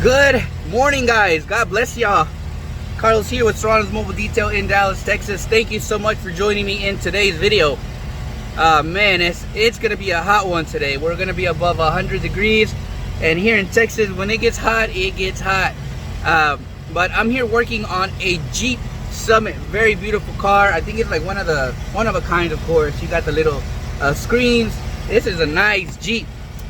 Good morning, guys. God bless y'all. Carlos here with Serranos Mobile Detail in Dallas, Texas. Thank you so much for joining me in today's video. Man, it's gonna be a hot one today. We're gonna be above 100 degrees, and here in Texas, when it gets hot, it gets hot. But I'm here working on a Jeep Summit. Very beautiful car. I think it's like one of a kind, of course. You got the little screens. This is a nice Jeep.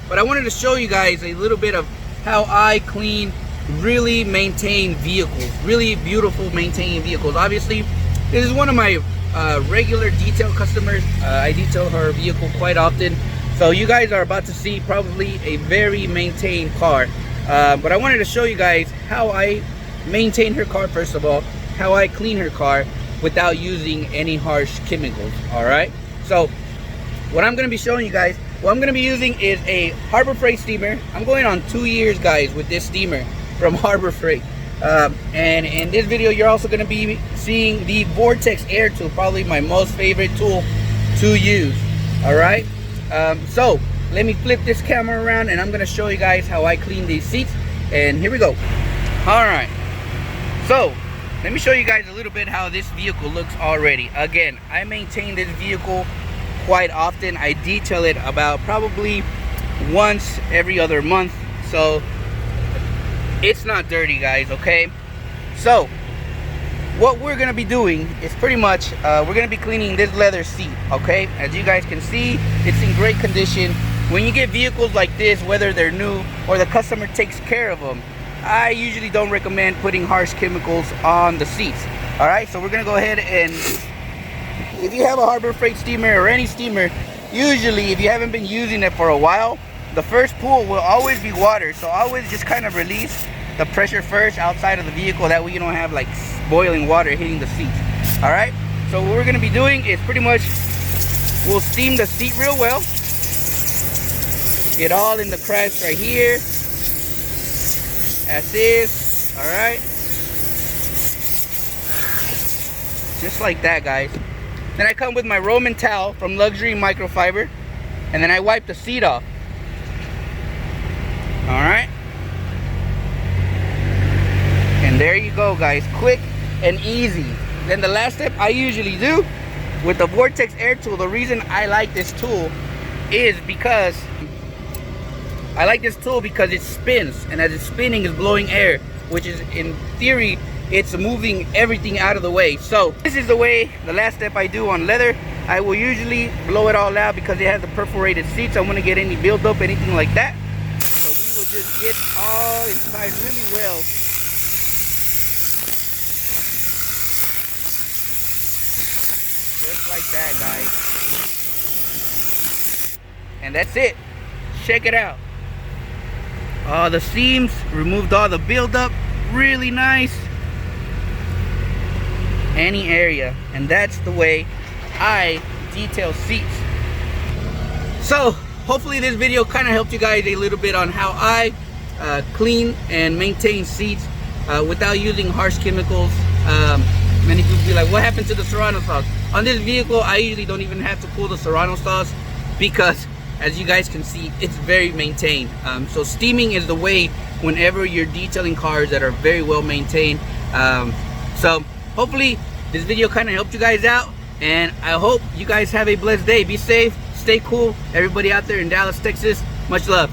But I wanted to show you guys a little bit of how I clean, really maintain vehicles, really beautiful maintaining vehicles. Obviously, this is one of my regular detail customers. I detail her vehicle quite often, so you guys are about to see probably a very maintained car. But I wanted to show you guys how I maintain her car. First of all, how I clean her car without using any harsh chemicals. All right, so what I'm going to be showing you guys, what I'm going to be using is a Harbor Freight steamer. I'm going on 2 years, guys, with this steamer from Harbor Freight. And in this video, you're also going to be seeing the Vortex Air Tool, probably my most favorite tool to use. All right. So let me flip this camera around, and I'm going to show you guys how I clean these seats. And here we go. All right. So let me show you guys a little bit how this vehicle looks already. Again, I maintain this vehicle quite often. I detail it about probably once every other month, so it's not dirty, guys. Okay, so what we're gonna be doing is pretty much we're gonna be cleaning this leather seat. Okay, as you guys can see, it's in great condition. When you get vehicles like this, whether they're new or the customer takes care of them, I usually don't recommend putting harsh chemicals on the seats. All right, so we're gonna go ahead and, if you have a Harbor Freight steamer or any steamer, usually if you haven't been using it for a while, the first pool will always be water. So always just kind of release the pressure first outside of the vehicle. That way you don't have like boiling water hitting the seats. All right, so what we're going to be doing is pretty much we'll steam the seat real well. Get all in the cracks right here, as is. All right, just like that, guys. Then I come with my Roman towel from Luxury Microfiber, and then I wipe the seat off. All right, and there you go, guys. Quick and easy. Then the last step I usually do with the Vortex Air Tool, the reason I like this tool is because it spins, and as it's spinning, it's blowing air, which is, in theory, it's moving everything out of the way. So this is the way, the last step I do on leather. I will usually blow it all out because it has the perforated seats. I want to get any buildup, anything like that. So we will just get all inside really well. Just like that, guys. And that's it. Check it out. The seams, removed all the buildup. Really nice. Any area, and that's the way I detail seats. So hopefully this video kind of helped you guys a little bit on how I clean and maintain seats without using harsh chemicals. Many people be like, what happened to the Serrano sauce? On this vehicle, I usually don't even have to pull the Serrano sauce because, as you guys can see, it's very maintained. So steaming is the way whenever you're detailing cars that are very well maintained. So hopefully this video kind of helped you guys out, and I hope you guys have a blessed day. Be safe, stay cool. Everybody out there in Dallas, Texas, much love.